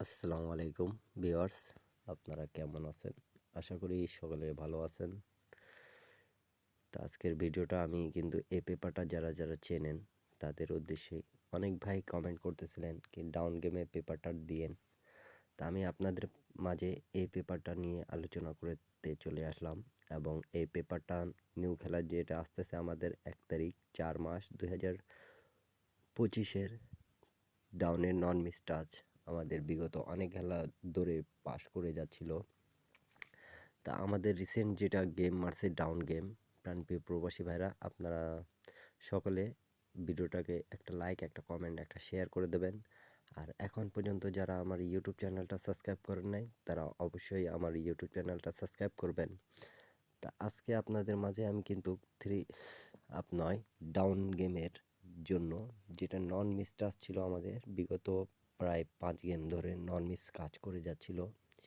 আসসালামু আলাইকুম ভিউয়ার্স, আপনারা কেমন আছেন? আশা করি সকলে ভালো আছেন। তো আজকের ভিডিওটা আমি কিন্তু এই পেপারটা যারা চেনেন তাদের উদ্দেশ্যে অনেক ভাই কমেন্ট করতেছিলেন কি ডাউন গেমে পেপারটা দিয়েন। তা আমি আপনাদের মাঝে এই পেপারটা নিয়ে আলোচনা করতে চলে আসলাম এবং এই পেপারটা নিউ খেলার যেটা আসতেছে আমাদের 1 তারিখ 4 মাস 2025-এর ডাউনের নন মিস টাচ আমাদের বিগত অনেক খেলা ধরে পাস করে যাচ্ছিল। তা আমাদের রিসেন্ট যেটা গেম মারছে ডাউন গেম, প্রাণপ্রিয় প্রবাসী ভাইরা আপনারা সকলে ভিডিওটাকে একটা লাইক, একটা কমেন্ট, একটা শেয়ার করে দেবেন। আর এখন পর্যন্ত যারা আমার ইউটিউব চ্যানেলটা সাবস্ক্রাইব করেন নাই তারা অবশ্যই আমার ইউটিউব চ্যানেলটা সাবস্ক্রাইব করবেন। তা আজকে আপনাদের মাঝে আমি কিন্তু নয় ডাউন গেমের জন্য যেটা নন মিস টাচ ছিল আমাদের বিগত প্রায় 5 গেম ধরে নন মিস কাজ করে যাচ্ছিল,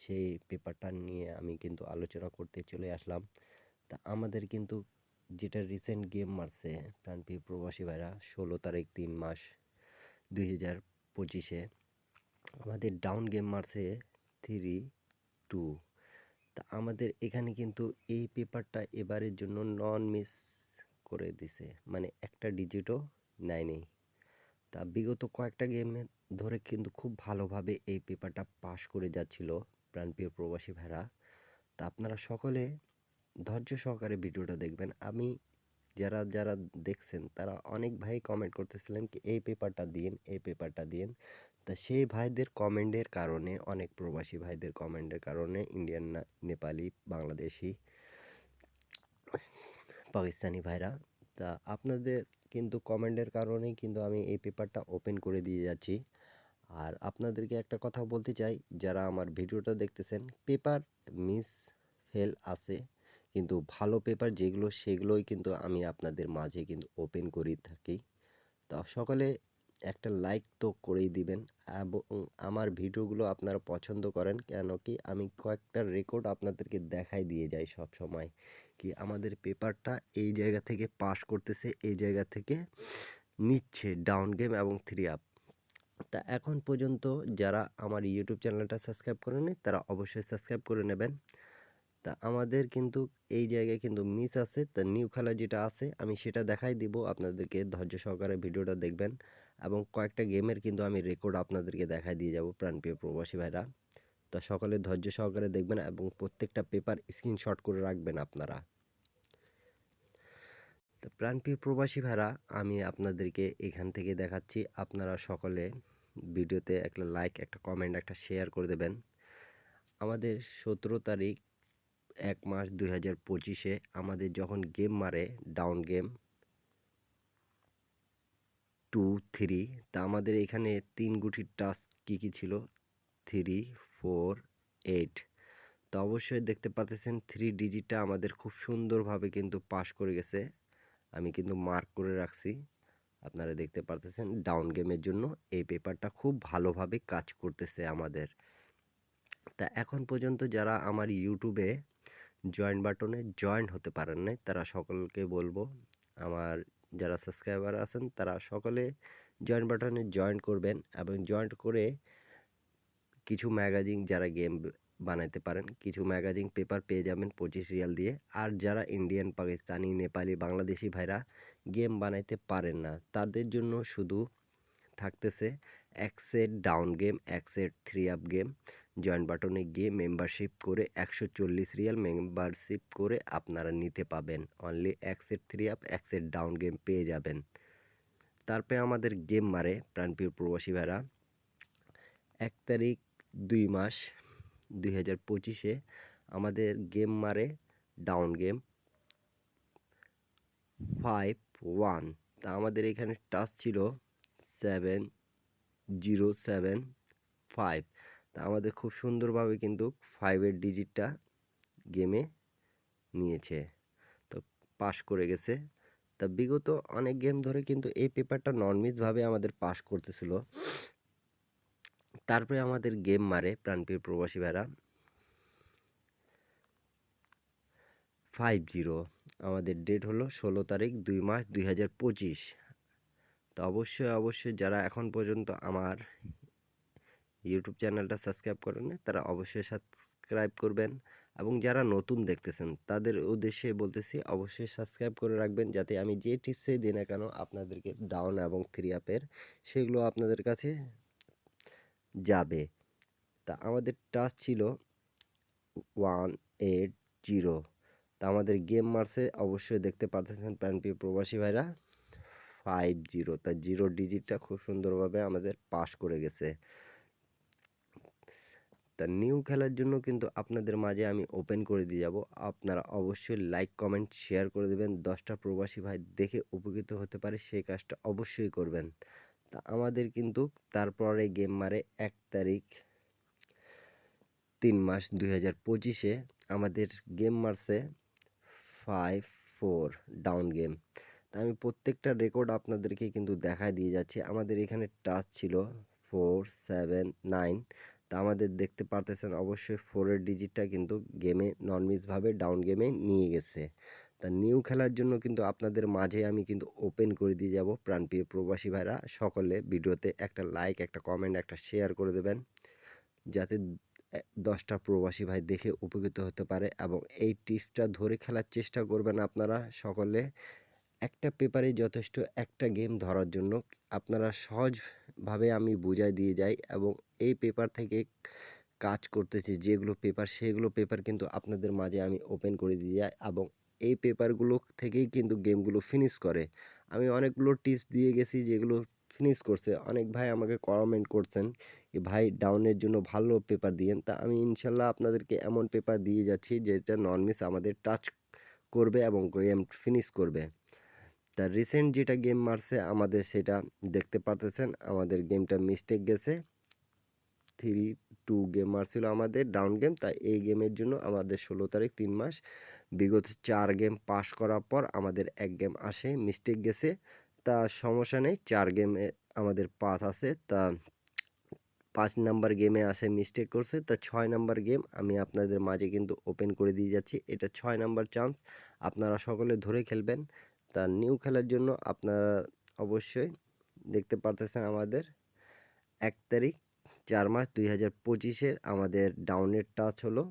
সেই পেপারটা নিয়ে আমি কিন্তু আলোচনা করতে চলে আসলাম। তা আমাদের কিন্তু যেটা রিসেন্ট গেম মারছে প্রাণপ্রিয় প্রবাসী ভাইরা 16 তারিখ 3 মাস 2025-এ আমাদের ডাউন গেম মারছে 3-2। তা আমাদের এখানে কিন্তু এই পেপারটা এবারের জন্য নন মিস করে দিছে, মানে একটা ডিজিটও নেয়নি। তা বিগত কয়েকটা গেমে ধরে কিন্তু খুব ভালোভাবে এই পেপারটা পাস করে যাচ্ছিল প্রাণপ্রিয় প্রবাসী ভাইরা। তা আপনারা সকলে ধৈর্য সহকারে ভিডিওটা দেখবেন। আমি যারা দেখছেন তারা অনেক ভাই কমেন্ট করতেছিলেন কি এই পেপারটা দিন, এই পেপারটা দিন। তা সেই ভাইদের কমেন্টের কারণে, অনেক প্রবাসী ভাইদের কমেন্টের কারণে ইন্ডিয়ান না, নেপালি, বাংলাদেশি, পাকিস্তানি ভাইরা, তা আপনাদের কিন্তু কমেন্টের কারণেই কিন্তু আমি এই পেপারটা ওপেন করে দিয়ে যাচ্ছি। আর আপনাদেরকে একটা কথা বলতে চাই, যারা আমার ভিডিওটা দেখতেছেন, পেপার মিস ফেল আছে, কিন্তু ভালো পেপার যেগুলো সেগুলোই কিন্তু আমি আপনাদের মাঝে কিন্তু ওপেন করে থাকি। তো সকলে একটা লাইক তো করেই দিবেন এবং আমার ভিডিওগুলো আপনারা পছন্দ করেন কেন কি আমি কয়েকটা রেকর্ড আপনাদেরকে দেখাই দিয়ে যাই সব সময় কি আমাদের পেপারটা এই জায়গা থেকে পাস করতেছে, এই জায়গা থেকে নিচ্ছে ডাউন গেম এবং 3 আপ। তা এখন পর্যন্ত যারা আমার ইউটিউব চ্যানেলটা সাবস্ক্রাইব করেনি তারা অবশ্যই সাবস্ক্রাইব করে নেবেন। তা আমাদের কিন্তু এই জায়গায় কিন্তু মিস আছে, তা নিউ খেলা যেটা আছে আমি সেটা দেখাই দিব আপনাদেরকে, ধৈর্য সহকারে ভিডিওটা দেখবেন এবং কয়েকটা গেমের কিন্তু আমি রেকর্ড আপনাদেরকে দেখাই দিয়ে যাব প্রাণপ্রিয় প্রবাসী ভাইরা। তা সকলে ধৈর্য সহকারে দেখবেন এবং প্রত্যেকটা পেপার স্ক্রিনশট করে রাখবেন আপনারা। তো প্রাণপ্রিয় প্রবাসী ভাইরা আমি আপনাদেরকে এখান থেকে দেখাচ্ছি, আপনারা সকলে ভিডিওতে একটা লাইক, একটা কমেন্ট, একটা শেয়ার করে দেবেন। আমাদের 17 তারিখ 1 মাস 2025-এ আমাদের যখন গেম মারে ডাউন গেম 2-3, তা আমাদের এখানে 3 গুটির টাস্ক কী ছিল, 3, 4, 8। তো অবশ্যই দেখতে পাচ্ছেন 3 ডিজিটটা আমাদের খুব সুন্দরভাবে কিন্তু পাস করে গেছে, আমি কিন্তু মার্ক করে রাখছি। আপনারা দেখতে পারতেছেন ডাউন গেমের জন্য এই পেপারটা খুব ভালোভাবে কাজ করতেছে আমাদের। তা এখন পর্যন্ত যারা আমার ইউটিউবে জয়েন বাটনে জয়েন হতে পারেন নাই তারা সকলকে বলবো, আমার যারা সাবস্ক্রাইবার আছেন তারা সকলে জয়েন বাটনে জয়েন করবেন এবং জয়েন করে কিছু ম্যাগাজিন যারা গেম বানাইতে পারেন কিছু ম্যাগাজিন পেপার পেয়ে যাবেন 25 রিয়াল দিয়ে। আর যারা ইন্ডিয়ান, পাকিস্তানি, নেপালি, বাংলাদেশি ভাইরা গেম বানাইতে পারেন না তাদের জন্য শুধু থাকতেছে এক সেট ডাউন গেম, এক সেট 3 আপ গেম। জয়েন বাটনে গিয়ে মেম্বারশিপ করে 140 রিয়াল মেম্বারশিপ করে আপনারা নিতে পাবেন। অনলি এক সেট 3 আপ, এক সেট ডাউন গেম পেয়ে যাবেন। তারপরে আমাদের গেম মারে প্রাণপ্রিয় প্রবাসী ভাইরা 1 তারিখ 2 মাস 2025-এ আমাদের গেম মারে ডাউন গেম 5-1। তা আমাদের এখানে টাচ ছিল 7-0-7-5। তা আমাদের খুব সুন্দরভাবে কিন্তু 5-এর ডিজিটটা গেমে নিয়েছে, তো পাস করে গেছে। তা বিগত অনেক গেম ধরে কিন্তু এই পেপারটা নন মিসভাবে আমাদের পাস করতেছিল। তারপরে আমাদের গেম মারে প্রাণপ্রিয় প্রবাসী ভাইরা 5-0। আমাদের ডেট হলো 16 তারিখ 2 মাস 2025। তো অবশ্যই যারা এখন পর্যন্ত আমার ইউটিউব চ্যানেলটা সাবস্ক্রাইব করেন নাই তারা অবশ্যই সাবস্ক্রাইব করবেন এবং যারা নতুন দেখতেছেন তাদের উদ্দেশ্যে বলতেছি অবশ্যই সাবস্ক্রাইব করে রাখবেন যাতে আমি যে টিপসই দিই না কেন আপনাদেরকে ডাউন এবং থ্রি আপের সেগুলো আপনাদের কাছে যাবে। তা আমাদের টাচ ছিল 180। তা আমাদের গেম মারছে অবশ্যই দেখতে পারতেছেন প্রাণপ্রিয় প্রবাসী ভাইরা 50। তা জিরো ডিজিটটা খুব সুন্দরভাবে আমাদের পাস করে গেছে। তা নিউ খেলার জন্য কিন্তু আপনাদের মাঝে আমি ওপেন করে দিয়ে যাব। আপনারা অবশ্যই লাইক কমেন্ট শেয়ার করে দেবেন। 10টা প্রবাসী ভাই দেখে উপকৃত হতে পারে সেই কাজটা অবশ্যই করবেন। তা আমাদের কিন্তু তারপরে গেম মারে 1 তারিখ 3 মাস 2025-এ আমাদের গেম মারছে 5-4 ডাউন গেম। তা আমি প্রত্যেকটা রেকর্ড আপনাদেরকে কিন্তু দেখায় দিয়ে যাচ্ছি। আমাদের এখানে টাচ ছিল 4, 7, 9। তা আমাদের দেখতে পারতেছেন অবশ্যই 4 এর ডিজিটটা কিন্তু গেমে নন মিসভাবে ডাউন গেমে নিয়ে গেছে। তা নিউ খেলার জন্য কিন্তু আপনাদের মাঝে আমি কিন্তু ওপেন করে দিয়ে যাব। প্রাণপ্রিয় প্রবাসী ভাইরা সকলে ভিডিওতে একটা লাইক, একটা কমেন্ট, একটা শেয়ার করে দেবেন যাতে 10টা প্রবাসী ভাই দেখে উপকৃত হতে পারে এবং এই টিপসটা ধরে খেলার চেষ্টা করবেন আপনারা সকলে। একটা পেপারেই যথেষ্ট একটা গেম ধরার জন্য। আপনারা সহজভাবে আমি বুঝায় দিয়ে যাই এবং এই পেপার থেকে কাজ করতেছি যেগুলো পেপার সেগুলো পেপার কিন্তু আপনাদের মাঝে আমি ওপেন করে দিয়ে যাই এবং এই পেপারগুলো থেকেই কিন্তু গেমগুলো ফিনিশ করে। আমি অনেকগুলো টিপস দিয়ে গেছি যেগুলো ফিনিশ করছে। অনেক ভাই আমাকে কমেন্ট করছেন ভাই ডাউনের জন্য ভালো পেপার দিয়েন। তা আমি ইনশাল্লাহ আপনাদেরকে এমন পেপার দিয়ে যাচ্ছি যেটা নন মিস আমাদের টাচ করবে এবং গেম ফিনিশ করবে। তা রিসেন্ট যেটা গেম মারছে আমাদের সেটা দেখতে পারতেছেন আমাদের গেমটা মিস্টেক গেছে 3-2 গেম মারছিল আমাদের ডাউন গেম। তাই এই গেমের জন্য আমাদের 16 তারিখ 3 মাস বিগত 4 গেম পাস করার পর আমাদের 1 গেম আসে মিস্টেক গেছে। তা সমস্যা নেই 4 গেমে আমাদের পাস আছে। তা 5 নাম্বার গেমে আসে মিস্টেক করছে। তা 6 নাম্বার গেম আমি আপনাদের মাঝে কিন্তু ওপেন করে দিয়ে যাচ্ছি। এটা 6 নাম্বার চান্স আপনারা সকলে ধরে খেলবেন। তা নিউ খেলার জন্য আপনারা অবশ্যই দেখতে পারতেছেন আমাদের 1 তারিখ 4 মাস 2025-এর আমাদের ডাউনের টাচ হলো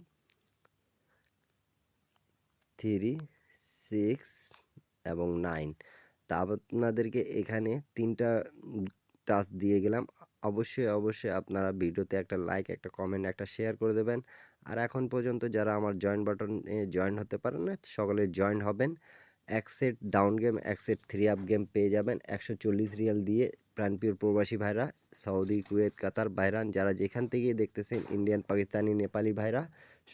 3, 6 এবং 9। তা আপনাদেরকে এখানে 3টা টাচ দিয়ে গেলাম। অবশ্যই আপনারা ভিডিওতে একটা লাইক, একটা কমেন্ট, একটা শেয়ার করে দেবেন। আর এখন পর্যন্ত যারা আমার জয়েন বাটনে জয়েন হতে পারেন না, সকলে জয়েন হবেন। 1 set down game, 1 set 3 up game পেয়ে যাবেন 140 রিয়াল দিয়ে। প্রাণপ্রিয় প্রবাসী ভাইরা, সৌদি, কুয়েত, কাতার, বাহরাইন যারা যেখান থেকেই দেখতেছেন ইন্ডিয়ান, পাকিস্তানি, নেপালি ভাইরা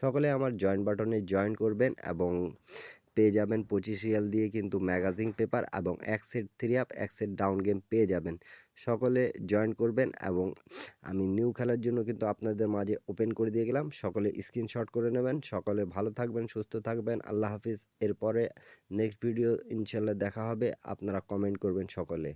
সকলে আমার জয়েন বাটনে জয়েন করবেন এবং পেয়ে যাবেন 25 রিয়াল দিয়ে কিন্তু ম্যাগাজিন পেপার এবং 1 set 3 up 1 set down game পেয়ে যাবেন। সকলে জয়েন করবেন এবং আমি নিউ খেলার জন্য কিন্তু আপনাদের মাঝে ওপেন করে দিয়ে গেলাম। সকলে স্ক্রিনশট করে নেবেন। সকলে ভালো থাকবেন, সুস্থ থাকবেন। আল্লাহ হাফিজ। এরপরে নেক্সট ভিডিও ইনশাল্লাহ দেখা হবে। আপনারা কমেন্ট করবেন সকলে।